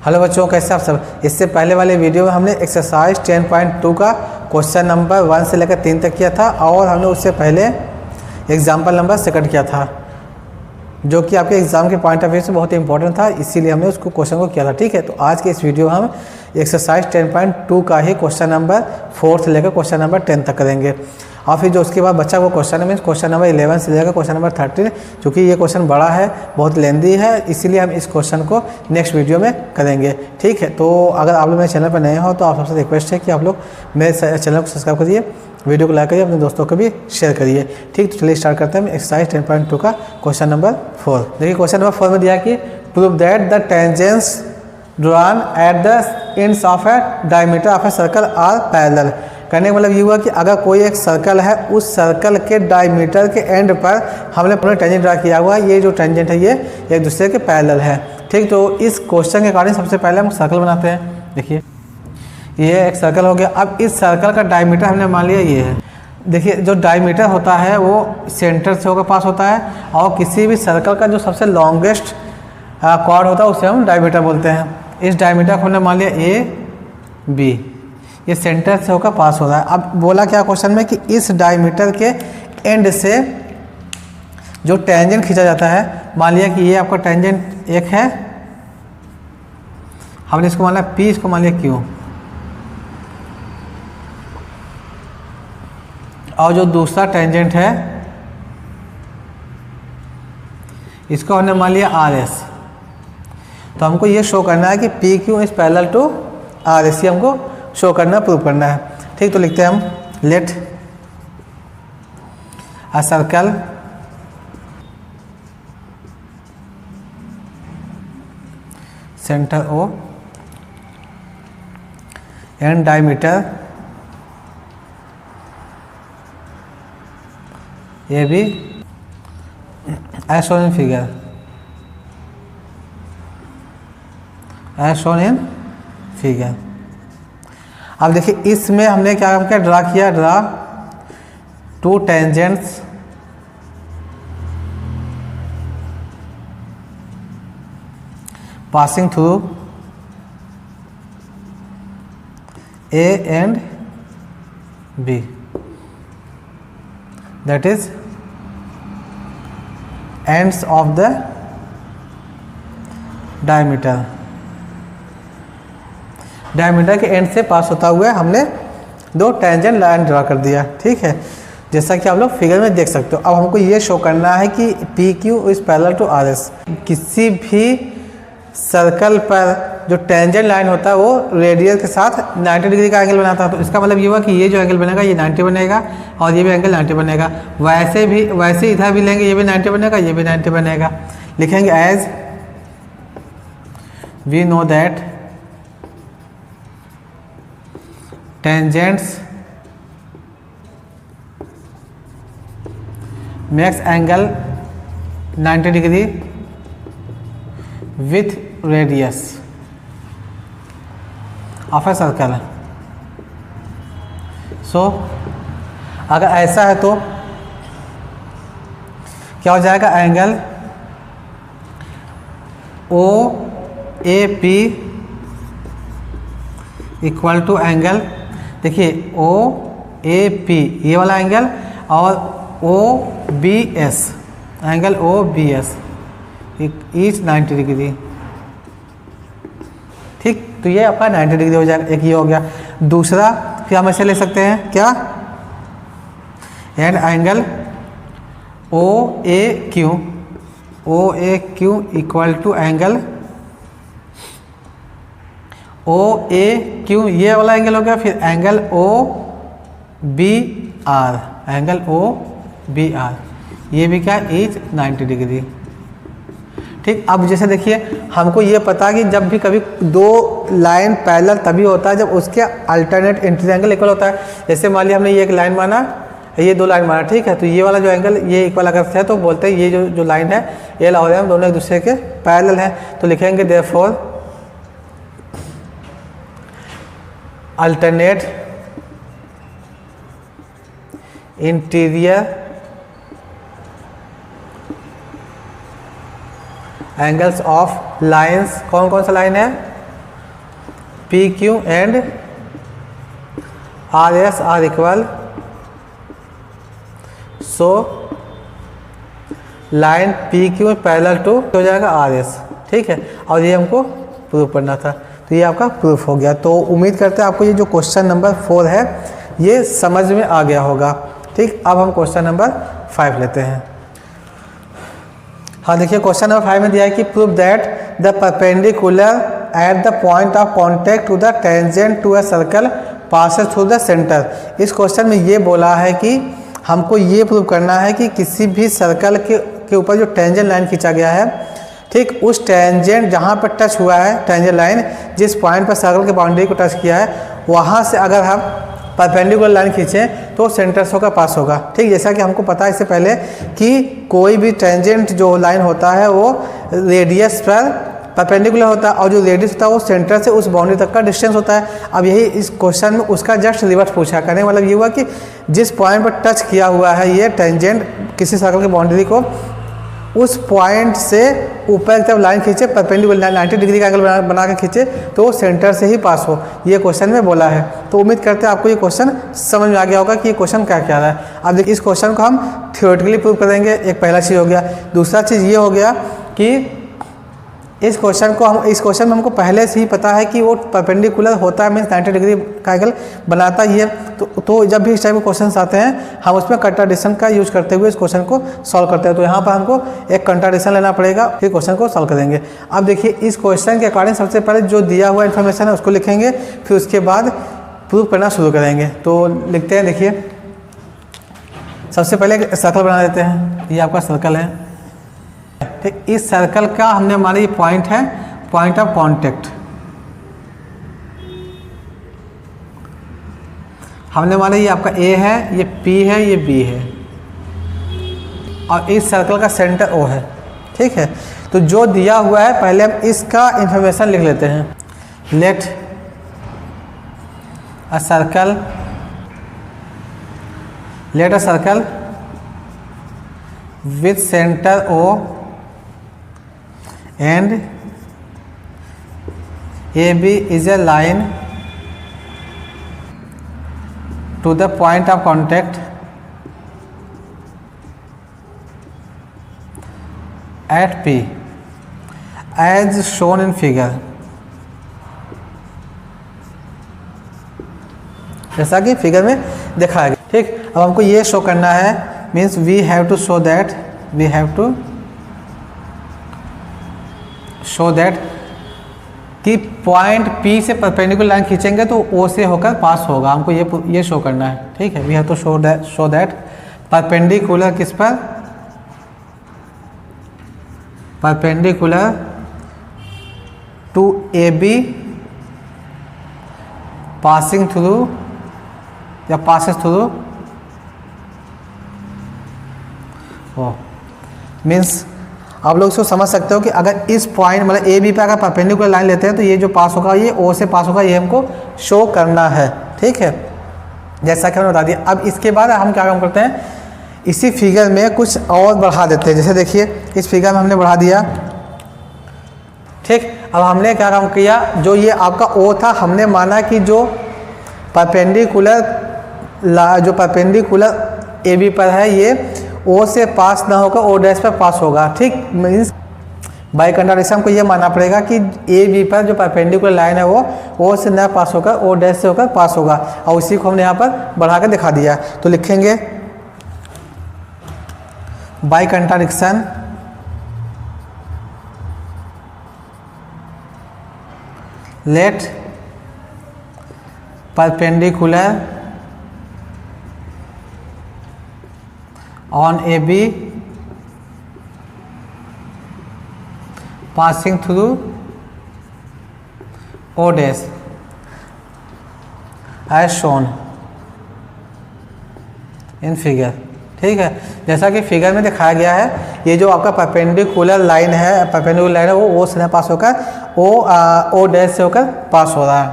Hello बच्चों, कैसे आप सब। इससे पहले वाले वीडियो में हमने एक्सरसाइज 10.2 का क्वेश्चन नंबर 1 से लेकर 3 तक किया था और हमने उससे पहले एग्जाम्पल नंबर 2 किया था, जो कि आपके एग्जाम के पॉइंट ऑफ व्यू से बहुत ही इंपॉर्टेंट था, इसीलिए हमने उसको क्वेश्चन को किया था। ठीक है, तो आज के इस वीडियो में हम एक्सरसाइज 10.2 का ही क्वेश्चन नंबर 4 से लेकर क्वेश्चन नंबर 10 तक करेंगे। और फिर जो उसके बाद बच्चा वो क्वेश्चन मीन्स क्वेश्चन नंबर 11 से लेकर क्वेश्चन नंबर 13, चूँकि ये क्वेश्चन बड़ा है, बहुत लेंदी है, इसीलिए हम इस क्वेश्चन को नेक्स्ट वीडियो में करेंगे। ठीक है, तो अगर आप लोग मेरे चैनल पर नए हो तो आप सबसे रिक्वेस्ट है कि आप लोग मेरे चैनल को सब्सक्राइब करिए, वीडियो को लाइक करिए, अपने दोस्तों को भी शेयर करिए। ठीक, तो चलिए स्टार्ट करते हैं एक्सरसाइज 10.2 का क्वेश्चन नंबर 4। देखिए क्वेश्चन नंबर 4 में दिया कि prove that the tangents drawn at the ends of a diameter of a circle are parallel. कहने का मतलब ये हुआ कि अगर कोई एक सर्कल है, उस सर्कल के डायमीटर के एंड पर हमने पूरा टेंजेंट ड्रा किया हुआ है, ये जो टेंजेंट है ये एक दूसरे के पैरेलल है। ठीक, तो इस क्वेश्चन के अकॉर्डिंग सबसे पहले हम सर्कल बनाते हैं। देखिए ये एक सर्कल हो गया। अब इस सर्कल का डायमीटर हमने मान लिया ये है। देखिए जो डायमीटर होता है वो सेंटर से होकर पास होता है, और किसी भी सर्कल का जो सबसे लॉन्गेस्ट कॉर्ड होता है उसे हम डायमीटर बोलते हैं। इस डायमीटर को हमने मान लिया ए बी, ये सेंटर से होकर पास हो रहा है। अब बोला क्या क्वेश्चन में कि इस डायमीटर के एंड से जो टेंजेंट खींचा जाता है, मान लिया कि ये आपका टेंजेंट एक है, हमने इसको मान लिया पी, इसको मान लिया क्यू, और जो दूसरा टेंजेंट है इसको हमने मान लिया आर एस। तो हमको ये शो करना है कि P Q is parallel to R S, ये हमको शो करना, प्रूव करना है। ठीक, तो लिखते हैं हम let a circle centre O and diameter ये भी as shown in figure, as shown in figure. अब देखिए इसमें हमने क्या काम किया, ड्रा किया, draw two tangents passing through A and B, that is ends of the diameter। Diameter के एंड से पास होता हुआ हमने दो टेंजेंट लाइन ड्रा कर दिया। ठीक है, जैसा कि आप लोग फिगर में देख सकते हो। अब हमको ये शो करना है कि P Q is parallel to R S. किसी भी सर्कल पर जो टेंजेंट लाइन होता है वो रेडियस के साथ 90 डिग्री का एंगल बनाता है। तो इसका मतलब ये हुआ कि ये जो एंगल बनेगा ये 90 बनेगा, और ये भी एंगल 90 बनेगा। वैसे इधर भी लेंगे, ये भी 90 बनेगा, ये भी 90 बनेगा। लिखेंगे as we know that tangents makes angle 90 degree with radius of a circle. So अगर ऐसा है तो क्या हो जाएगा, angle O A P equal to angle, देखिए ओ ए पी ये वाला एंगल, और O B S, angle O B S is 90 degree. ठीक, तो ये आपका 90 डिग्री हो जाएगा। एक ये हो गया। दूसरा फिर हम ऐसे ले सकते हैं क्या, and angle O A Q equal to angle O A Q, ये वाला एंगल हो गया। फिर angle O B R, angle O B R, ये भी क्या इज 90 डिग्री। ठीक, अब जैसे देखिए हमको ये पता कि जब भी कभी दो लाइन पैरेलल तभी होता है जब उसके अल्टरनेट इंटीरियर एंगल इक्वल होता है। जैसे मान लिया हमने ये एक लाइन माना, ये दो लाइन माना, ठीक है, तो ये वाला जो एंगल ये इक्वल अगर है तो बोलते हैं ये जो लाइन है ये ला हो जाए, हम दोनों एक दूसरे के पैरेलल हैं। तो लिखेंगे therefore alternate interior angles of lines, कौन कौन सा लाइन है, P Q and R S are equal, so line P Q parallel to हो जाएगा आर एस। ठीक है, और ये हमको प्रूफ करना था, तो ये आपका प्रूफ हो गया। तो उम्मीद करते हैं आपको ये जो क्वेश्चन नंबर 4 है ये समझ में आ गया होगा। ठीक, अब हम क्वेश्चन नंबर 5 लेते हैं। हाँ देखिए, क्वेश्चन नंबर 5 में दिया है कि prove that the perpendicular at the point of contact to the tangent to a circle passes through the centre. इस क्वेश्चन में ये बोला है कि हमको ये प्रूव करना है कि किसी भी सर्कल के ऊपर जो टेंजेंट लाइन खींचा गया है, ठीक, उस टेंजेंट जहाँ पर टच हुआ है टेंजेंट लाइन, जिस पॉइंट पर सर्कल के बाउंड्री को टच किया है, वहाँ से अगर हम परपेंडिकुलर लाइन खींचें तो सेंटर से होकर पास होगा। ठीक, जैसा कि हमको पता है इससे पहले कि कोई भी टेंजेंट जो लाइन होता है वो रेडियस पर परपेंडिकुलर होता है, और जो रेडियस होता है वो सेंटर से उस बाउंड्री तक का डिस्टेंस होता है। अब यही इस क्वेश्चन में उसका जस्ट रिवर्स पूछा। करने का मतलब ये हुआ कि जिस पॉइंट पर टच किया हुआ है ये टेंजेंट किसी सर्कल की बाउंड्री को, उस पॉइंट से ऊपर की तरफ लाइन खींचे, परपेंडिकुलर 90 डिग्री का एंगल बना के खींचे तो सेंटर से ही पास हो, ये क्वेश्चन में बोला है। तो उम्मीद करते हैं आपको ये क्वेश्चन समझ में आ गया होगा कि ये क्वेश्चन क्या क्या है। अब देखिए, इस क्वेश्चन को हम थ्योरेटिकली प्रूव करेंगे, एक पहला चीज़ हो गया। दूसरा चीज़ ये हो गया कि इस क्वेश्चन में हमको पहले से ही पता है कि वो परपेंडिकुलर होता है, मीन्स 90 डिग्री का एंगल बनाता ही है। तो जब भी इस टाइप के क्वेश्चन आते हैं हम उसमें कंट्राडिक्शन का यूज करते हुए इस क्वेश्चन को सॉल्व करते हैं। तो यहाँ पर हमको एक कंट्राडिक्शन लेना पड़ेगा, फिर क्वेश्चन को सॉल्व करेंगे। अब देखिए, इस क्वेश्चन के अकॉर्डिंग सबसे पहले जो दिया हुआ इन्फॉर्मेशन है उसको लिखेंगे, फिर उसके बाद प्रूव करना शुरू करेंगे। तो लिखते हैं, देखिए सबसे पहले एक सर्कल बना देते हैं। ये आपका सर्कल है, ठीक, इस सर्कल का हमने हमारा ये पॉइंट है, पॉइंट ऑफ कांटेक्ट हमने माना ये आपका ए है, ये पी है, ये बी है, और इस सर्कल का सेंटर ओ है। ठीक है, तो जो दिया हुआ है पहले हम इसका इंफॉर्मेशन लिख लेते हैं। Let a circle with centre O and AB is a line to the point of contact at P as shown in figure। जैसा कि फिगर में दिखाया गया। ठीक, अब हमको ये शो करना है, means we have to show that कि पॉइंट P से परपेंडिकुलर लाइन खींचेंगे तो O से होकर पास होगा। हमको ये शो करना है। ठीक है, we have to show that perpendicular किस पर, perpendicular to AB passing through या पासेस थ्रू ओ, मीन्स आप लोग इसको समझ सकते हो कि अगर इस पॉइंट मतलब ए बी पे अगर परपेंडिकुलर लाइन लेते हैं तो ये जो पास होगा ये ओ से पास होगा, ये हमको शो करना है। ठीक है, जैसा कि हमने बता दिया। अब इसके बाद हम क्या काम करते हैं, इसी फिगर में कुछ और बढ़ा देते हैं। जैसे देखिए, इस फिगर में हमने बढ़ा दिया। ठीक, अब हमने क्या काम किया, जो ये आपका ओ था हमने माना कि जो परपेंडिकुलर ए बी पर है ये ओ से पास ना होकर ओ डैश पर पास होगा। ठीक, मीन्स बाय कंट्राडिक्शन को ये मानना पड़ेगा कि ए बी पर जो परपेंडिकुलर लाइन है वो ओ से ना पास होकर ओ डैश से होकर पास होगा, और उसी को हमने यहाँ पर बढ़ा कर दिखा दिया। तो लिखेंगे by contradiction let perpendicular on AB passing through O dash as shown in figure। ठीक है, जैसा कि फिगर में दिखाया गया है, ये जो आपका परपेंडिकुलर लाइन है वो ओ से पास होकर ओ डैश से होकर पास हो रहा है।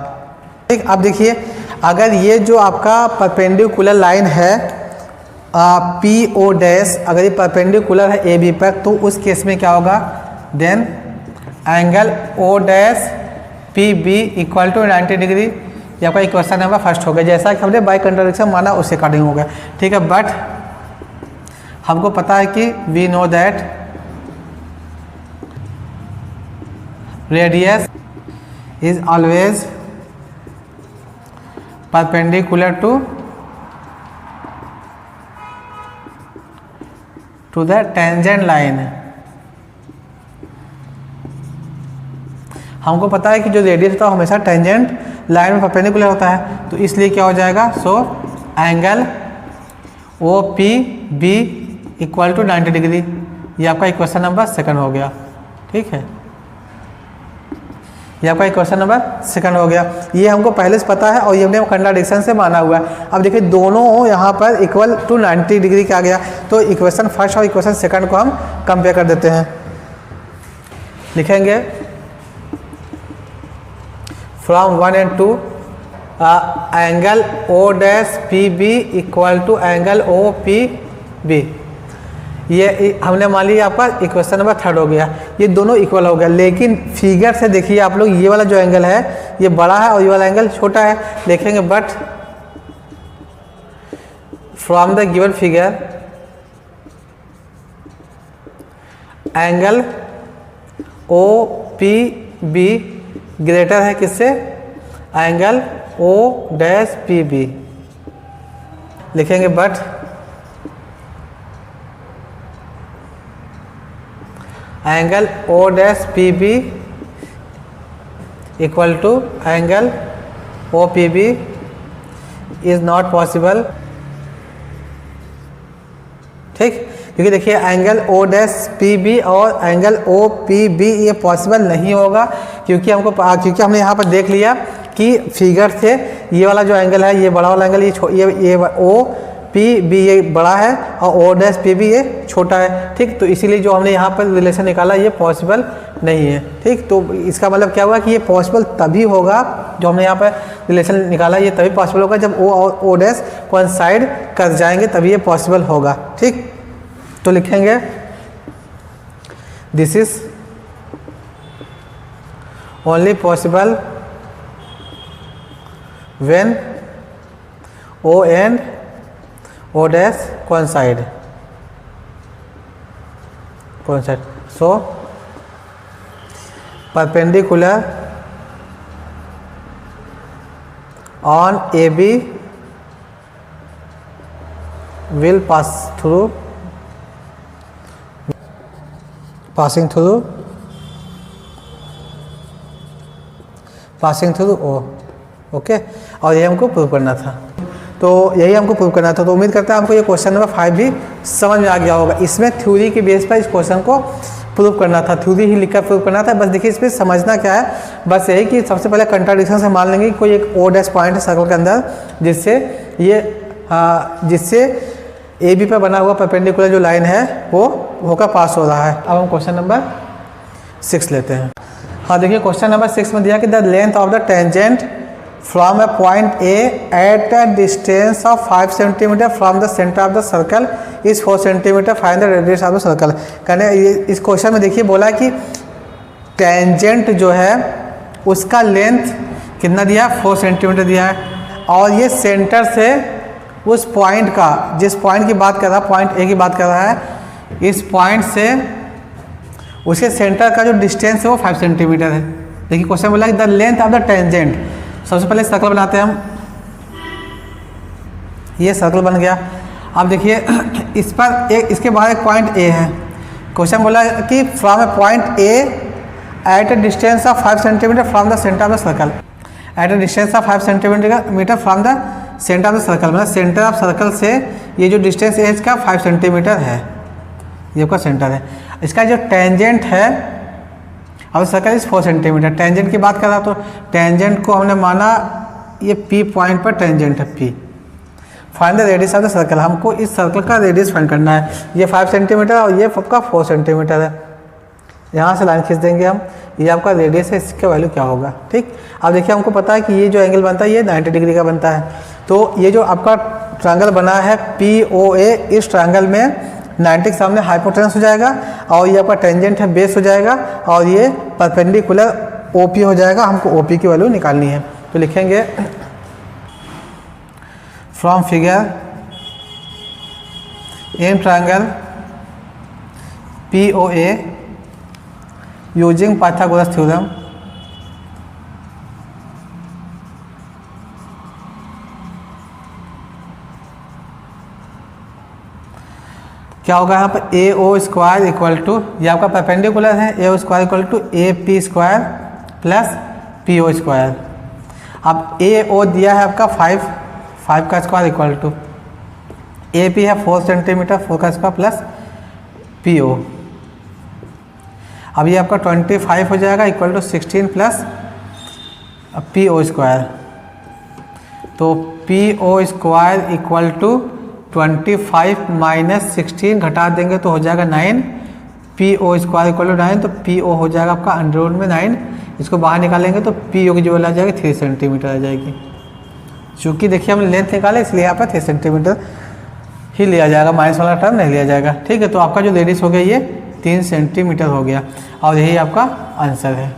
ठीक, अब देखिए, अगर ये जो आपका परपेंडिकुलर लाइन है पी ओ डैश, अगर ये परपेंडिकुलर है ए बी पर, तो उस केस में क्या होगा, then angle O dash P B equal to 90 degree, ये आपका इक्वेशन नंबर फर्स्ट हो गया। जैसा कि हमने बाई कंट्राडिक्शन माना उसके अकॉर्डिंग हो गया, ठीक है। बट हमको पता है कि we know that radius is always perpendicular to the tangent line. हमको पता है कि जो रेडियस होता है हमेशा टेंजेंट लाइन में परपेंडिकुलर होता है, तो इसलिए क्या हो जाएगा, so angle O P B equal to 90 degree, ये आपका इक्वेशन नंबर सेकंड हो गया, ठीक है। ये आपका इक्वेशन नंबर सेकंड हो गया। ये हमको पहले से पता है और ये हमने कंट्राडिक्शन से माना हुआ है। अब देखिए दोनों यहाँ पर इक्वल टू 90 डिग्री का आ गया, तो इक्वेशन फर्स्ट और इक्वेशन सेकंड को हम कंपेयर कर देते हैं। लिखेंगे from 1 and 2 angle O dash P B equal to angle O P B, ये हमने मान लिया आपका इक्वेशन नंबर थर्ड हो गया। ये दोनों इक्वल हो गया, लेकिन फिगर से देखिए आप लोग, ये वाला जो एंगल है ये बड़ा है और ये वाला एंगल छोटा है। लिखेंगे but from the given figure angle O P B greater है किससे, angle O dash P B. लिखेंगे but angle O dash P B equal to angle O P B is not possible, ठीक। क्योंकि देखिए angle O dash P B और angle O P B ये possible नहीं होगा, क्योंकि हमने यहाँ पर देख लिया कि फिगर से ये वाला जो एंगल है ये बड़ा वाला एंगल, ये ओ पी बी ये बड़ा है और ओ डैश पी बी ये छोटा है, ठीक। तो इसीलिए जो हमने यहाँ पर रिलेशन निकाला ये पॉसिबल नहीं है, ठीक। तो इसका मतलब क्या हुआ कि ये पॉसिबल तभी होगा, जो हमने यहाँ पर रिलेशन निकाला ये तभी पॉसिबल होगा जब ओ और ओ डैश कोइंसाइड कर जाएंगे, तभी ये पॉसिबल होगा, ठीक। तो लिखेंगे this is only possible when O and O dash coincide. So perpendicular on AB will passing through O, okay. और ये हमको प्रूव करना था, तो यही हमको प्रूव करना था। तो उम्मीद करता है हमको ये क्वेश्चन नंबर 5 भी समझ में आ गया होगा। इसमें थ्योरी के बेस पर इस क्वेश्चन को प्रूव करना था, थ्योरी ही लिखकर प्रूव करना था। बस देखिए इसमें समझना क्या है, बस यही कि सबसे पहले कंट्राडिक्शन से मान लेंगे कोई एक ओ डैश पॉइंट है सर्कल के अंदर, जिससे ए बी पर बना हुआ परपेंडिकुलर जो लाइन है वो होकर पास हो रहा है। अब हम क्वेश्चन नंबर 6 लेते हैं। हाँ देखिए क्वेश्चन नंबर 6 में दिया कि the length of the tangent from a point A at a distance of 5 cm from the center of the circle is 4 cm, find the radius of the circle। कहने इस question में देखिए बोला कि tangent जो है उसका लेंथ कितना दिया, 4 सेंटीमीटर दिया है, और ये सेंटर से उस पॉइंट का, जिस पॉइंट की बात कर रहा है, पॉइंट ए की बात कर रहा है, इस पॉइंट से उसके सेंटर का जो डिस्टेंस है वो 5 सेंटीमीटर है। देखिए क्वेश्चन बोला कि the length of the tangent, सबसे पहले सर्कल बनाते हैं हम, ये सर्कल बन गया। अब देखिए इस पर इसके बाहर एक पॉइंट ए है। क्वेश्चन बोला कि from a point A at a distance of 5 centimetre from the centre of the circle, at a distance of 5 centimetre from the centre of the circle, मतलब सेंटर ऑफ सर्कल से ये जो distance है इसका 5 centimetre है, ये आपका centre है। इसका जो टेंजेंट है, अब सर्कल इस 4 सेंटीमीटर, टेंजेंट की बात कर रहा तो टेंजेंट को हमने माना ये पी पॉइंट पर टेंजेंट है P. Find the radius of the circle, हमको इस सर्कल का रेडियस फाइंड करना है। ये 5 सेंटीमीटर और ये आपका 4 सेंटीमीटर है। यहाँ से लाइन खींच देंगे हम, ये आपका रेडियस है, इसका वैल्यू क्या होगा, ठीक। अब देखिए हमको पता है कि ये जो एंगल बनता है ये 90 डिग्री का बनता है। तो ये जो आपका ट्रायंगल बना है POA, इस ट्रायंगल में 90 के सामने हाइपोटेनस हो जाएगा और ये आपका टेंजेंट है बेस हो जाएगा और ये परपेंडिकुलर OP हो जाएगा, हमको OP की वैल्यू निकालनी है। तो लिखेंगे from figure in triangle POA using Pythagoras theorem क्या होगा यहाँ पर AO स्क्वायर इक्वल टू, ये आपका परपेंडिकुलर है, AO square equal to AP square plus PO square. अब AO दिया है आपका 5 का स्क्वायर इक्वल टू AP है 4 सेंटीमीटर, 4 का स्क्वायर प्लस PO। अब ये आपका 25 हो जाएगा equal to 16 plus PO square. तो PO square equal to 25 minus 16 घटा देंगे तो हो जाएगा 9, PO स्क्वायर इक्वल टू 9, तो PO हो जाएगा आपका अंडररूट में 9, इसको बाहर निकालेंगे तो PO की जो वैल्यू आ जाएगी 3 सेंटीमीटर आ जाएगी। चूँकि देखिए हमने लेंथ निकाला इसलिए यहाँ पर 3 सेंटीमीटर ही लिया जाएगा, माइनस वाला टर्म नहीं लिया जाएगा। ठीक है, तो आपका जो रेडियस हो गया ये 3 सेंटीमीटर हो गया और यही आपका आंसर है।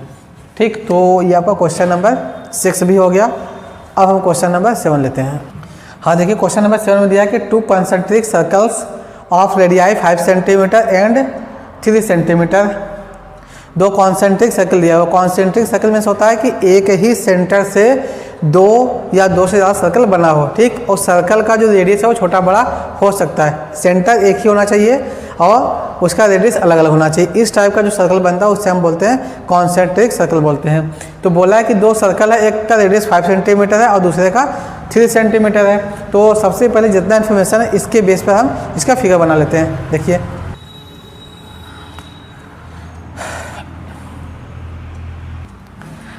ठीक, तो ये आपका क्वेश्चन नंबर 6 भी हो गया। अब हम क्वेश्चन नंबर 7 लेते हैं। हाँ देखिए, क्वेश्चन नंबर 7 में दिया है कि 2 concentric circles of radii 5 centimetre and 3 centimetre, 2 concentric circle दिया हुआ। कॉन्सेंट्रिक सर्कल में होता है कि एक ही सेंटर से 2 या 2 से ज़्यादा सर्कल बना हो। ठीक, और सर्कल का जो रेडियस है वो छोटा बड़ा हो सकता है, सेंटर एक ही होना चाहिए और उसका रेडियस अलग अलग होना चाहिए। इस टाइप का जो सर्कल बनता है उससे हम बोलते हैं कॉन्सेंट्रिक सर्कल बोलते हैं। तो बोला है कि 2 सर्कल है, एक का रेडियस 5 सेंटीमीटर है और दूसरे का 3 सेंटीमीटर है। तो सबसे पहले जितना इन्फॉर्मेशन है इसके बेस पर हम इसका फिगर बना लेते हैं। देखिए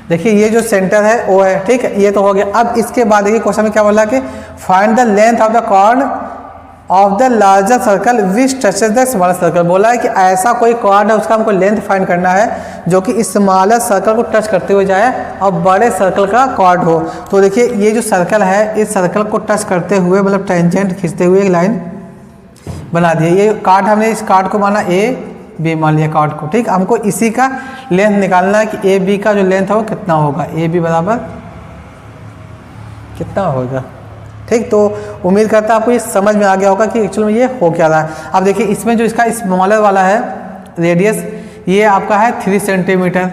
देखिए ये जो सेंटर है वो है। ठीक है, ये तो हो गया। अब इसके बाद देखिए क्वेश्चन में क्या बोला कि find the length of the chord of the larger circle which touches the smaller circle. बोला है कि ऐसा कोई कॉर्ड है उसका हमको लेंथ फाइंड करना है जो कि स्मॉलर सर्कल को टच करते हुए जाए और बड़े सर्कल का कॉर्ड हो। तो देखिए ये जो सर्कल है इस सर्कल को टच करते हुए मतलब टेंजेंट खींचते हुए एक लाइन बना दी है। ये कार्ड हमने इस कार्ड को माना AB मान लिया कार्ड को। ठीक, हमको इसी का लेंथ निकालना है कि AB का जो लेंथ है वो कितना होगा। AB बराबर कितना होगा। ठीक, तो उम्मीद करता है आपको ये समझ में आ गया होगा कि एक्चुअल में ये हो क्या रहा है। अब देखिए इसमें जो इसका स्मॉलर वाला है रेडियस ये आपका है 3 सेंटीमीटर,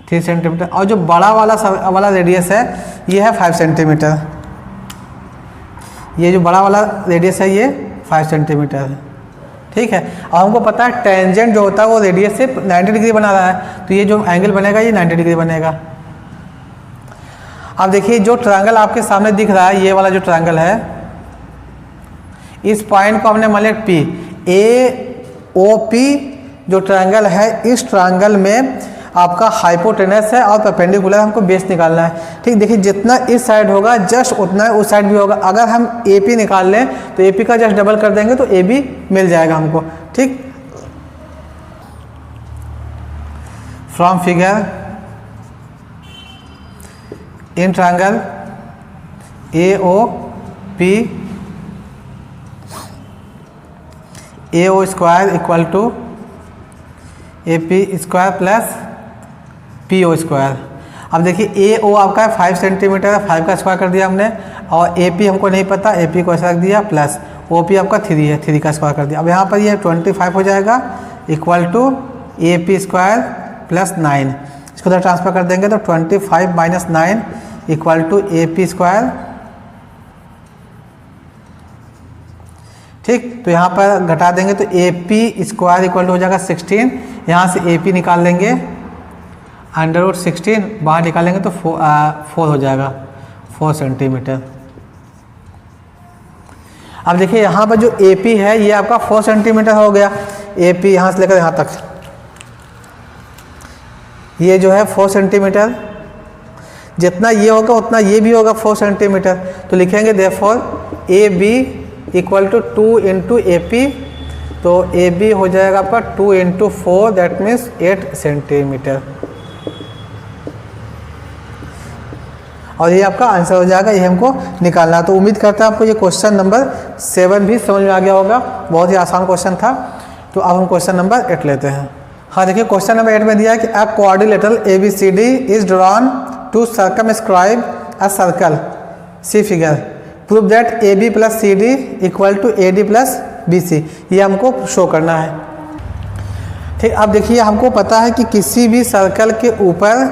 3 सेंटीमीटर, और जो बड़ा वाला रेडियस है ये है 5 सेंटीमीटर। ये जो बड़ा वाला रेडियस है ये 5 सेंटीमीटर है। ठीक है, और हमको पता है टेंजेंट जो होता है वो रेडियस से 90 डिग्री बना रहा है, तो ये जो एंगल बनेगा ये 90 डिग्री बनेगा। अब देखिए जो ट्रायंगल आपके सामने दिख रहा है ये वाला जो ट्रायंगल है इस पॉइंट को हमने मान लिया P, AOP जो ट्रायंगल है इस ट्रायंगल में आपका हाइपोटेनस है और परपेंडिकुलर हमको बेस निकालना है। ठीक, देखिए जितना इस साइड होगा जस्ट उतना उस साइड भी होगा। अगर हम AP निकाल लें तो AP का जस्ट डबल कर देंगे तो AB मिल जाएगा हमको। ठीक, from figure in triangle AOP AO square equal to AP square plus PO square. अब देखिए AO आपका है 5 सेंटीमीटर है, 5 का स्क्वायर कर दिया हमने, और AP हमको नहीं पता, AP को ऐसा रख दिया, प्लस OP आपका 3 है, 3 का स्क्वायर कर दिया। अब यहाँ पर ये 25 हो जाएगा equal to AP square plus 9, इसको तो ट्रांसफर कर देंगे तो 25 minus 9 equal to AP square. ठीक, तो यहाँ पर घटा देंगे तो AP स्क्वायर इक्वल टू हो जाएगा 16, यहाँ से AP निकाल लेंगे अंडर रूट 16, बाहर निकालेंगे तो 4 हो जाएगा 4 सेंटीमीटर। अब देखिए यहाँ पर जो AP है ये आपका 4 सेंटीमीटर हो गया। AP यहाँ से लेकर यहाँ तक ये जो है 4 सेंटीमीटर, जितना ये होगा उतना ये भी होगा 4 सेंटीमीटर। तो लिखेंगे therefore AB equal to 2 into AP, तो AB हो जाएगा आपका 2 इंटू 4 दैट मीन्स 8 सेंटीमीटर, और ये आपका आंसर हो जाएगा। ये हमको निकालना है। तो उम्मीद करता है आपको ये क्वेश्चन नंबर 7 भी समझ में आ गया होगा, बहुत ही आसान क्वेश्चन था। तो अब हम क्वेश्चन नंबर 8 लेते हैं। हाँ देखिए क्वेश्चन नंबर 8 में दिया है कि a quadrilateral ABCD is drawn to circumscribe a circle, see figure, prove that AB plus CD equal to AD plus BC, ये हमको शो करना है। ठीक, अब देखिए हमको पता है कि किसी भी सर्कल के ऊपर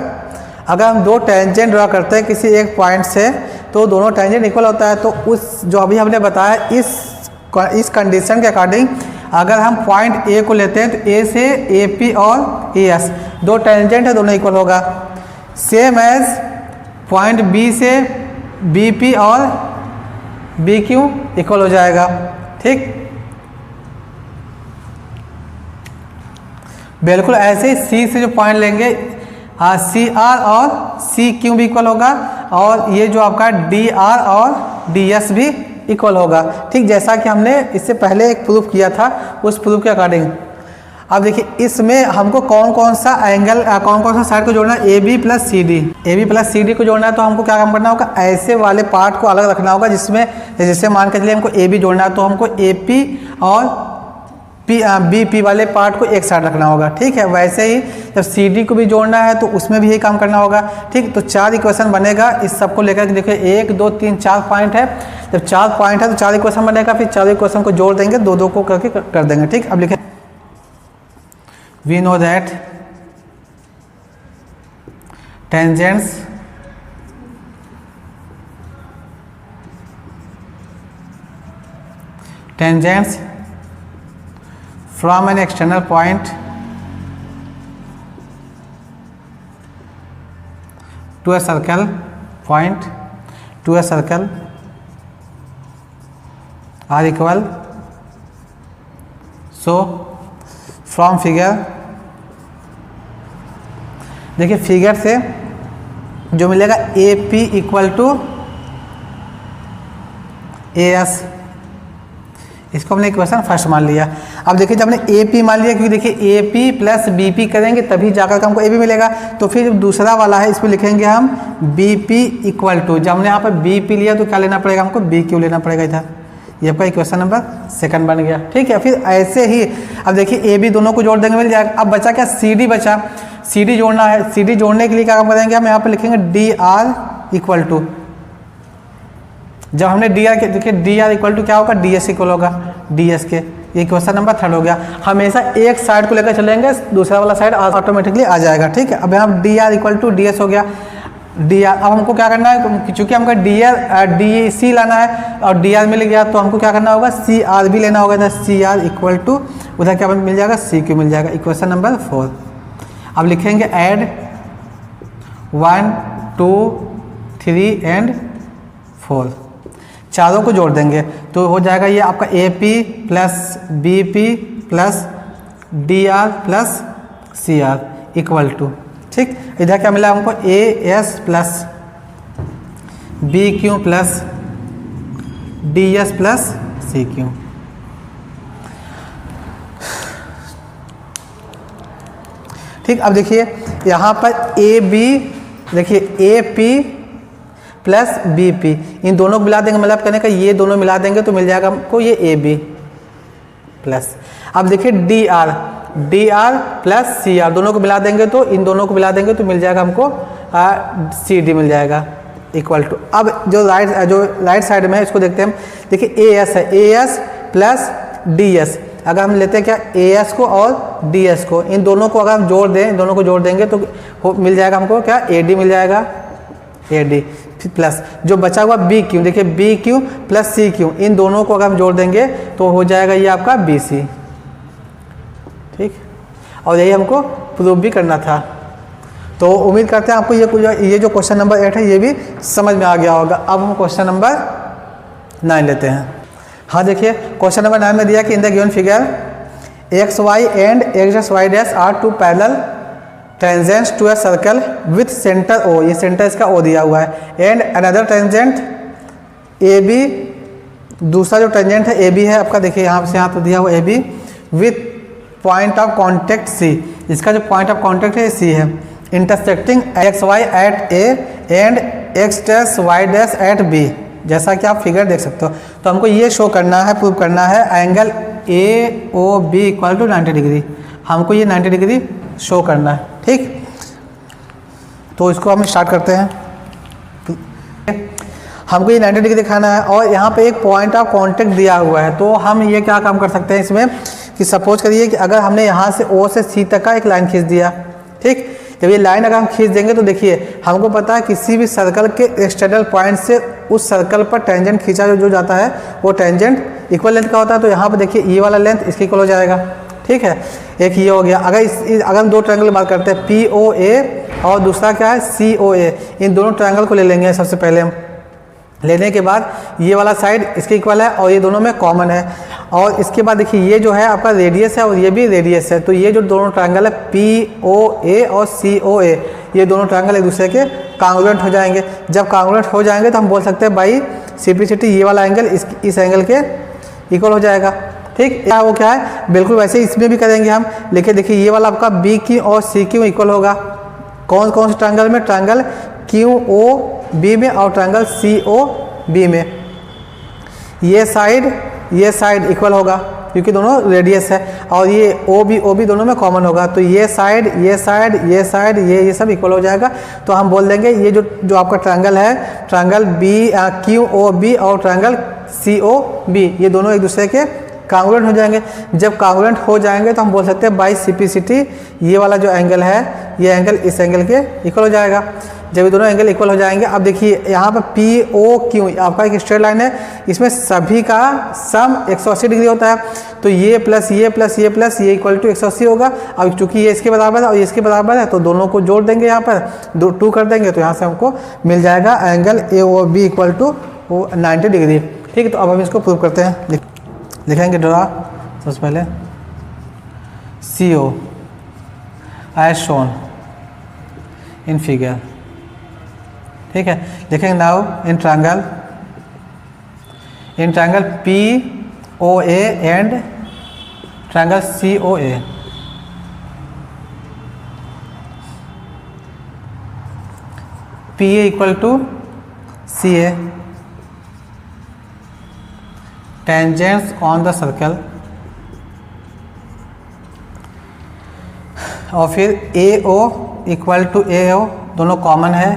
अगर हम दो टेंजेंट ड्रा करते हैं किसी एक पॉइंट से तो दोनों टेंजेंट इक्वल होता है। तो उस जो अभी हमने बताया इस कंडीशन के अकॉर्डिंग अगर हम पॉइंट ए को लेते हैं तो ए से AP और AS दो टेंजेंट है, दोनों इक्वल होगा। सेम एज पॉइंट B से BP और BQ इक्वल हो जाएगा। ठीक, बिल्कुल ऐसे ही C से जो पॉइंट लेंगे CR और CQ भी इक्वल होगा और ये जो आपका DR और DS भी इक्वल होगा। ठीक, जैसा कि हमने इससे पहले एक प्रूफ किया था उस प्रूफ के अकॉर्डिंग। अब देखिए इसमें हमको कौन कौन सा एंगल कौन कौन सा साइड को जोड़ना है, AB प्लस CD को जोड़ना है। तो हमको क्या काम करना होगा, ऐसे वाले पार्ट को अलग रखना होगा जिसमें जैसे मान के चलिए हमको AB जोड़ना है तो हमको AP और BP वाले पार्ट को एक साइड रखना होगा। ठीक है, वैसे ही जब CD को भी जोड़ना है तो उसमें भी यही काम करना होगा। ठीक, तो 4 इक्वेशन बनेगा इस सबको लेकर। देखिए 1 2 3 4 पॉइंट है, जब 4 पॉइंट है तो 4 इक्वेशन बनेगा, फिर 4 इक्वेशन को जोड़ देंगे, दो दो को करके कर देंगे। ठीक, अब लिखें we know that tangents from an external point to a circle are equal. So from figure, देखिए फिगर से जो मिलेगा AP इक्वल टू AS, इसको हमने इक्वेशन फर्स्ट मान लिया। अब देखिए जब हमने AP मान लिया, क्योंकि देखिए AP प्लस BP करेंगे तभी जाकर हमको AB मिलेगा। तो फिर दूसरा वाला है इस पर लिखेंगे हम BP इक्वल टू, जब हमने यहाँ पर BP लिया तो क्या लेना पड़ेगा हमको, BQ लेना पड़ेगा इधर। ये आपका इक्वेशन नंबर 2 बन गया। ठीक है, फिर ऐसे ही अब देखिए AB दोनों को जोड़ देंगे, मिल जाएगा। अब बचा क्या, CD बचा, CD जोड़ना है। CD जोड़ने के लिए क्या करेंगे हम, यहाँ पर लिखेंगे DR इक्वल टू, जब हमने DR के देखिए DR इक्वल टू क्या होगा, DS इक्वल होगा DS के। ये क्वेश्चन नंबर 3 हो गया। हमेशा एक साइड को लेकर चलेंगे, दूसरा वाला साइड ऑटोमेटिकली आ जाएगा। ठीक है, अब यहाँ DR इक्वल टू DS हो गया। DR अब हमको क्या करना है, चूंकि हमको DC लाना है और DR मिल गया तो हमको क्या करना होगा, CR भी लेना होगा। CR इक्वल टू उधर क्या मिल जाएगा, CQ मिल जाएगा। Equation number 4। अब लिखेंगे ऐड 1 2 3 एंड 4, चारों को जोड़ देंगे तो हो जाएगा ये आपका AP plus BP plus DR plus CR equal to. ठीक, इधर क्या मिला हमको, AS plus BQ plus DS plus CQ। ठीक, अब देखिए यहाँ पर AB, देखिए AP प्लस BP, इन दोनों को मिला देंगे, मतलब कहने का ये दोनों मिला देंगे तो मिल जाएगा हमको ये AB प्लस। अब देखिए DR प्लस CR दोनों को मिला देंगे तो इन दोनों को मिला देंगे तो मिल जाएगा हमको CD मिल जाएगा इक्वल टू। अब जो राइट साइड में है इसको देखते हैं हम। देखिए AS है, AS प्लस DS, अगर हम लेते हैं क्या AS को और DS को, इन दोनों को अगर हम जोड़ दें, इन दोनों को जोड़ देंगे तो मिल जाएगा हमको क्या, AD मिल जाएगा, AD प्लस जो बचा हुआ BQ, देखिए BQ प्लस CQ, इन दोनों को अगर हम जोड़ देंगे तो हो जाएगा ये आपका BC। ठीक, और यही हमको प्रूव भी करना था। तो उम्मीद करते हैं आपको ये जो क्वेश्चन नंबर 8 है ये भी समझ में आ गया होगा। अब हम क्वेश्चन नंबर 9 लेते हैं। हाँ देखिए क्वेश्चन नंबर 9 में दिया कि in the given figure XY and XY dash are two parallel tangents to a circle with centre O, ये सेंटर इसका O दिया हुआ है, एंड अनदर टेंजेंट AB, दूसरा जो टेंजेंट है AB है आपका, देखिए यहाँ से यहाँ तो दिया हुआ AB with point of contact C, इसका जो पॉइंट ऑफ कॉन्टेक्ट है C है, intersecting XY at A and X dash Y dash at B, जैसा कि आप फिगर देख सकते हो। तो हमको ये शो करना है, प्रूव करना है angle AOB equal to 90 degree. हमको ये 90 डिग्री शो करना है। ठीक, तो इसको हम स्टार्ट करते हैं। हमको ये 90 डिग्री दिखाना है और यहाँ पे एक पॉइंट ऑफ कांटेक्ट दिया हुआ है। तो हम ये क्या काम कर सकते हैं इसमें कि सपोज करिए कि अगर हमने यहाँ से O से C तक का एक लाइन खींच दिया। ठीक, जब ये लाइन अगर हम खींच देंगे तो देखिए हमको पता है किसी भी सर्कल के एक्सटर्नल पॉइंट से उस सर्कल पर टेंजेंट खींचा जो जाता है वो टेंजेंट इक्वल लेंथ का होता है। तो यहाँ पर देखिए ये वाला लेंथ इसके इक्वल हो जाएगा। ठीक है, एक ये हो गया। अगर हम दो ट्रायंगल की बात करते हैं POA और दूसरा क्या है COA, इन दोनों ट्रायंगल को ले लेंगे। सबसे पहले हम लेने के बाद ये वाला साइड इसके इक्वल है और ये दोनों में कॉमन है। और इसके बाद देखिए ये जो है आपका रेडियस है और ये भी रेडियस है। तो ये जो दोनों ट्रायंगल है POA और COA, ये दोनों ट्रायंगल एक दूसरे के कांग्रुएंट हो जाएंगे। जब कांग्रुएंट हो जाएंगे तो हम बोल सकते हैं बाई सिंप्लिसिटी ये वाला एंगल इस एंगल के इक्वल हो जाएगा। ठीक, क्या वो क्या है बिल्कुल वैसे इसमें भी करेंगे हम। लेकिन देखिए ये वाला आपका BQ और CQ इक्वल होगा कौन कौन से ट्रायंगल में, ट्रायंगल QOB में और ट्रायंगल COB में। ये साइड इक्वल होगा क्योंकि दोनों रेडियस है और ये OB दोनों में कॉमन होगा। तो ये साइड ये सब इक्वल हो जाएगा। तो हम बोल देंगे ये जो आपका ट्रायंगल है, ट्रायंगल QOB और ट्रायंगल COB, ये दोनों एक दूसरे के कांग्रुएंट हो जाएंगे। जब कांग्रुएंट हो जाएंगे तो हम बोल सकते हैं बाई सिंप्लिसिटी ये वाला जो एंगल है ये एंगल इस एंगल के इक्वल हो जाएगा। जब ये दोनों एंगल इक्वल हो जाएंगे, अब देखिए यहाँ पर POQ आपका एक स्ट्रेट लाइन है, इसमें सभी का सम 180 डिग्री होता है। तो ये प्लस ये इक्वल टू 180 होगा। अब चूंकि ये इसके बराबर है और ये इसके बराबर है तो दोनों को जोड़ देंगे, यहाँ पर 2 कर देंगे तो यहाँ से हमको मिल जाएगा angle AOB equal to 90 degree. ठीक है, तो अब हम इसको प्रूव करते हैं। लिखेंगे ड्रा सबसे पहले CO as shown in figure. ठीक है, लिखेंगे now in triangle POA and triangle COA। PA equal to CA, tangents on the circle, और फिर AO इक्वल टू AO दोनों कॉमन है।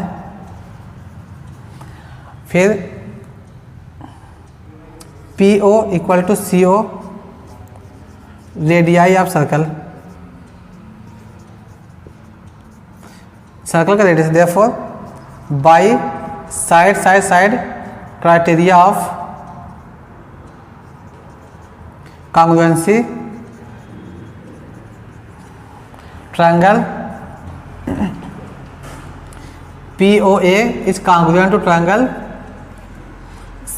फिर PO equal to CO radii of circle का radius. Therefore by side criteria of congruency triangle POA is congruent to triangle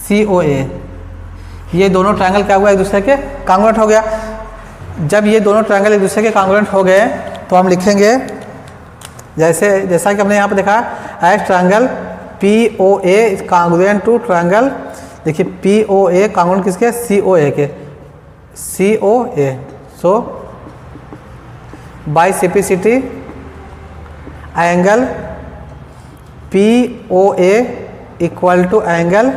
COA। ये दोनों triangle क्या हुआ एक दूसरे के कांग्रुएंट हो गया। जब ये दोनों ट्रायंगल एक दूसरे के कांग्रुएंट हो गए तो हम लिखेंगे जैसा कि हमने यहाँ पर देखा as triangle POA is congruent to triangle, देखिए POA कांग्रुएंट किसके, COA के, COA। So by simplicity angle POA equal to angle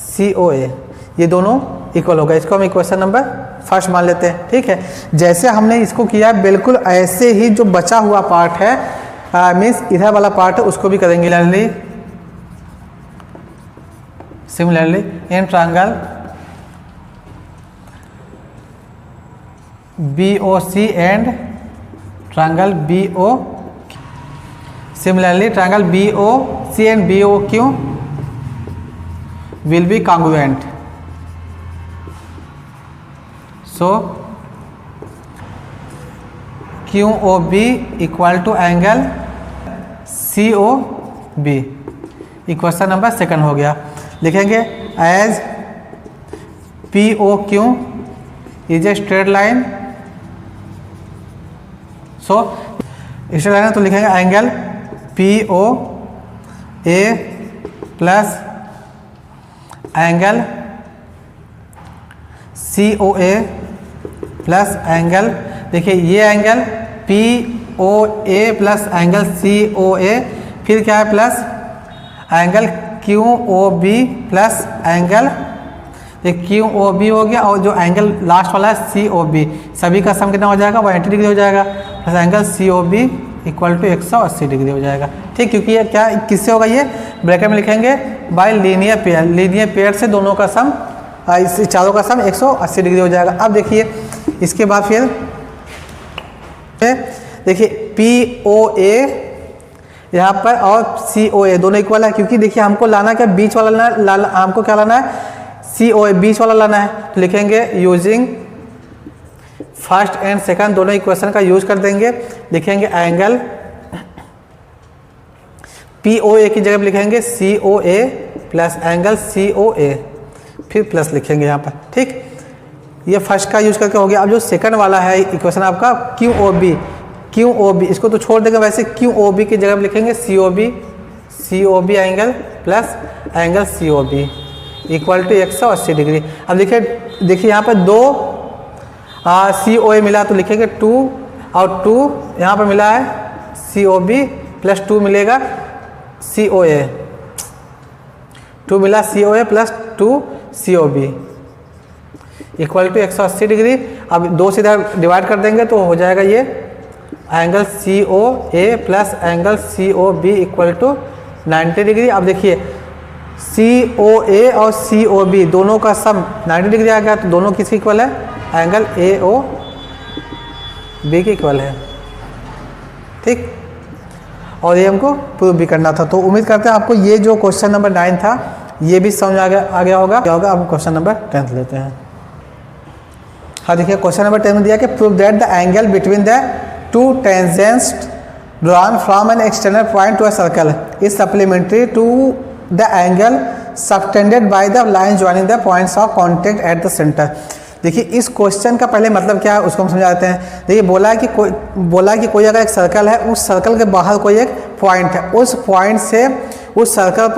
COA, ये दोनों इक्वल होगा। इसको हम इक्वेशन नंबर फर्स्ट मान लेते हैं। ठीक है, जैसे हमने इसको किया बिल्कुल ऐसे ही जो बचा हुआ पार्ट है मीन्स इधर वाला पार्ट है उसको भी करेंगे similarly in triangle BOC and triangle BO। Similarly triangle BOC and BOQ will be congruent. So QOB equal to angle COB। Equation number second हो गया। लिखेंगे as POQ is a straight line. So straight line है तो लिखेंगे angle POA plus angle COA plus angle, देखिए ये angle POA plus angle COA, फिर क्या है plus angle QOB plus angle एक क्यू ओ बी हो गया, और जो एंगल लास्ट वाला है सी ओ बी, सभी का सम कितना हो जाएगा 180 डिग्री हो जाएगा, plus angle C O B equal to 180 degree हो जाएगा। ठीक, क्योंकि ये क्या किससे होगा, ये ब्रैकेट में लिखेंगे bye linear pair, linear pair से दोनों का सम, इस चारों का सम 180 डिग्री हो जाएगा। अब देखिए इसके बाद फिर देखिए पी ओ ए यहाँ पर और सी ओ ए दोनों इक्वल है, क्योंकि देखिए हमको लाना क्या, बीच वाला लाना, हमको क्या लाना है, सी ओ ए बीच वाला लाना है। तो लिखेंगे यूजिंग फर्स्ट एंड सेकंड दोनों इक्वेशन का यूज कर देंगे, लिखेंगे एंगल पी ओ ए की जगह पे लिखेंगे C O A plus angle C O ए, फिर प्लस लिखेंगे यहाँ पर। ठीक, ये फर्स्ट का यूज करके हो गया। अब जो सेकंड वाला है इक्वेशन आपका Q O B, Q O B इसको तो छोड़ देंगे, वैसे क्यू ओ बी की जगह पे लिखेंगे C O B angle plus angle C O B equal to 180 degree. अब देखिए यहाँ पर दो सी ओ ए मिला तो लिखेंगे 2 और 2 यहाँ पर मिला है सी ओ बी प्लस 2 मिलेगा सी ओ ए, 2 मिला C O A plus 2 C O B equal to 180 degree. अब 2 से इधर डिवाइड कर देंगे तो हो जाएगा ये angle C O A plus angle C O B equal to 90 degree. अब देखिए सी ओ ए और सी ओ बी दोनों का सम 90 डिग्री आ गया, तो दोनों किसके इक्वल है, एंगल ए ओ बी के इक्वल है। ठीक, और ये हमको प्रूव भी करना था। तो उम्मीद करते हैं आपको ये जो क्वेश्चन नंबर 9 था ये भी समझ आ गया होगा। क्या होगा, अब क्वेश्चन नंबर 10 लेते हैं। हाँ देखिए क्वेश्चन नंबर 10 में दिया कि prove that the angle between the two tangents drawn from an external point to a circle is supplementary to the angle subtended by the line joining the points of contact at the centre. देखिए इस question का पहले मतलब क्या है उसको हम समझाते हैं। देखिए बोला कि कोई अगर एक सर्कल है, उस सर्कल के बाहर कोई एक पॉइंट है, उस पॉइंट से उस सर्कल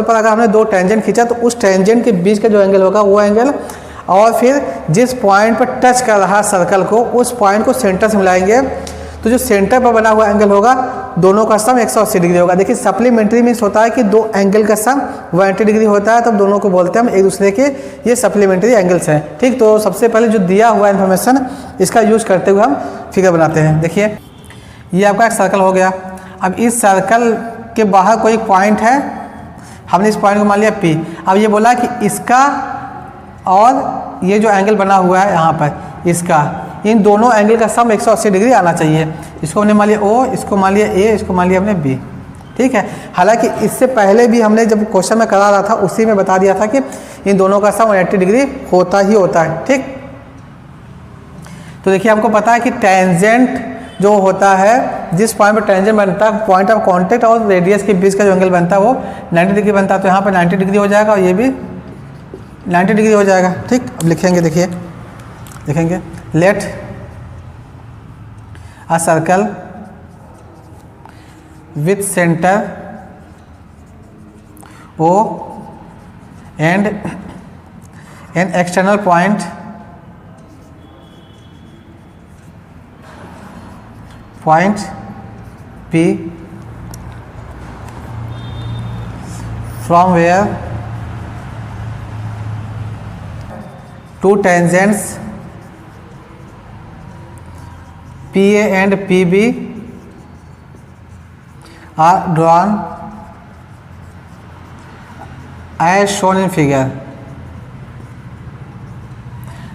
पर अगर हमने 2 टेंजेंट खींचा तो उस टेंजेंट के बीच का जो एंगल होगा वो एंगल, और फिर जिस पॉइंट पर टच कर रहा सर्कल को उस पॉइंट को सेंटर से मिलाएंगे तो जो सेंटर पर बना हुआ एंगल होगा दोनों का सम 180 डिग्री होगा। देखिए सप्लीमेंट्री मीन्स होता है कि 2 एंगल का सम 180 डिग्री होता है, तब दोनों को बोलते हैं हम एक दूसरे के ये सप्लीमेंट्री एंगल्स हैं। ठीक, तो सबसे पहले जो दिया हुआ इन्फॉर्मेशन इसका यूज करते हुए हम फिगर बनाते हैं। देखिए ये आपका एक सर्कल हो गया। अब इस सर्कल के बाहर कोई पॉइंट है, हमने इस पॉइंट को मान लिया P। अब ये बोला कि इसका और ये जो एंगल बना हुआ है यहाँ पर इसका, इन दोनों एंगल का सम 180 डिग्री आना चाहिए। इसको हमने मान लिया O, इसको मान लिया A, इसको मान लिया हमने B। ठीक है, हालांकि इससे पहले भी हमने जब क्वेश्चन में करा रहा था उसी में बता दिया था कि इन दोनों का सम 180 डिग्री होता ही होता है। ठीक, तो देखिए हमको पता है कि टेंजेंट जो होता है, जिस पॉइंट पर टेंजेंट बनता है, पॉइंट ऑफ कॉन्टेक्ट और रेडियस के बीच का जो एंगल बनता है वो 90 डिग्री बनता है। तो यहाँ पर 90 डिग्री हो जाएगा और ये भी 90 डिग्री हो जाएगा। ठीक, अब लिखेंगे, देखिए लिखेंगे let a circle with centre O and an external point P from where two tangents PA and PB are drawn as shown in figure।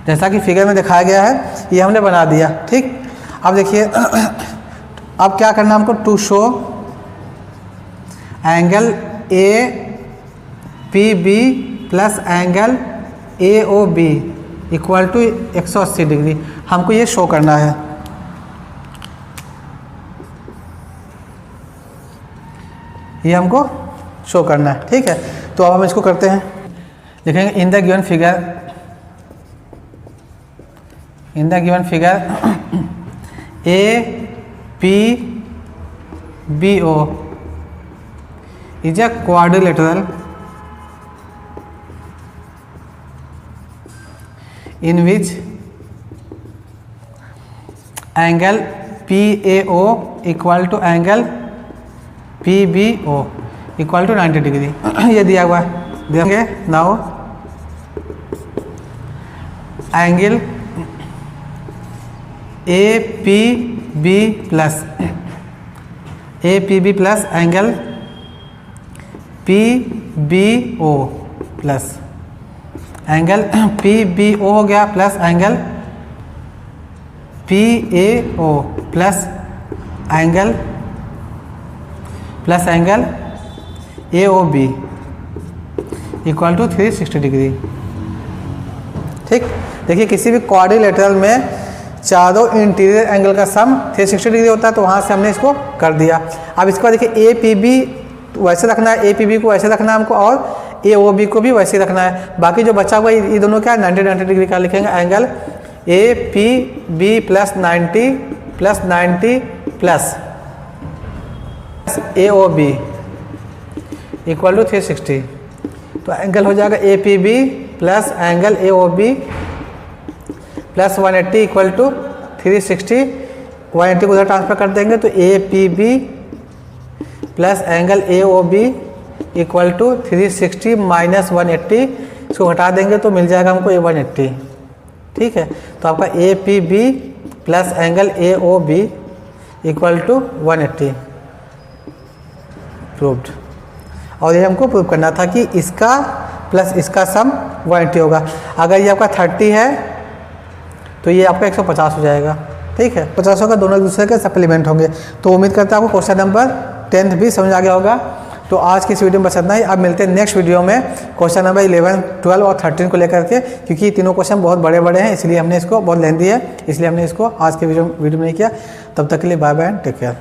जैसा कि फिगर में दिखाया गया है ये हमने बना दिया। ठीक, अब देखिए अब क्या करना हमको, to show angle APB plus angle AOB equal to 180 degree, हमको ये शो करना है। ये हमको शो करना है। ठीक है, तो अब हम इसको करते हैं। लिखेंगे इन the given figure APBO is a quadrilateral in which angle PAO equal to angle PBO equal to 90 degree. ये दिया हुआ है, देखेंगे now angle A P B plus angle P B O plus angle P B O हो गया plus angle P A O plus angle A O B equal to 360 degree. ठीक, देखिए किसी भी क्वाड्रिलेटरल में चारों इंटीरियर एंगल का सम 360 degree होता है, तो वहाँ से हमने इसको कर दिया। अब इसके बाद देखिए ए पी बी वैसे रखना है, ए पी बी को वैसे रखना है हमको, और ए ओ बी को भी वैसे रखना है। बाकी जो बचा हुआ ये दोनों क्या है 90 डिग्री का लिखेंगे, angle A P B plus 90 plus A O B equal to 360। तो एंगल हो जाएगा A P B plus angle A O B plus 180 equal to 360। 180 को उधर ट्रांसफर कर देंगे तो A P B plus angle A O B equal to 360 minus 180, इसको घटा देंगे तो मिल जाएगा हमको ए 180। ठीक है, तो आपका A P B plus angle A O B equal to 180 proved. और ये हमको प्रूव करना था कि इसका प्लस इसका सम 180 होगा। अगर ये आपका 30 है तो ये आपका 150 हो जाएगा। ठीक है, 50 होगा, दोनों एक दूसरे के सप्लीमेंट होंगे। तो उम्मीद करता हूँ आपको क्वेश्चन नंबर 10 भी समझ आ गया होगा। तो आज की इस वीडियो में बस इतना ही। अब मिलते हैं नेक्स्ट वीडियो में क्वेश्चन नंबर 11, 12 और 13 को लेकर के, क्योंकि ये तीनों क्वेश्चन बहुत बड़े बड़े हैं, इसलिए हमने इसको बहुत लेंदी है, इसलिए हमने इसको आज के वीडियो में नहीं किया। तब तक के लिए bye bye and take care.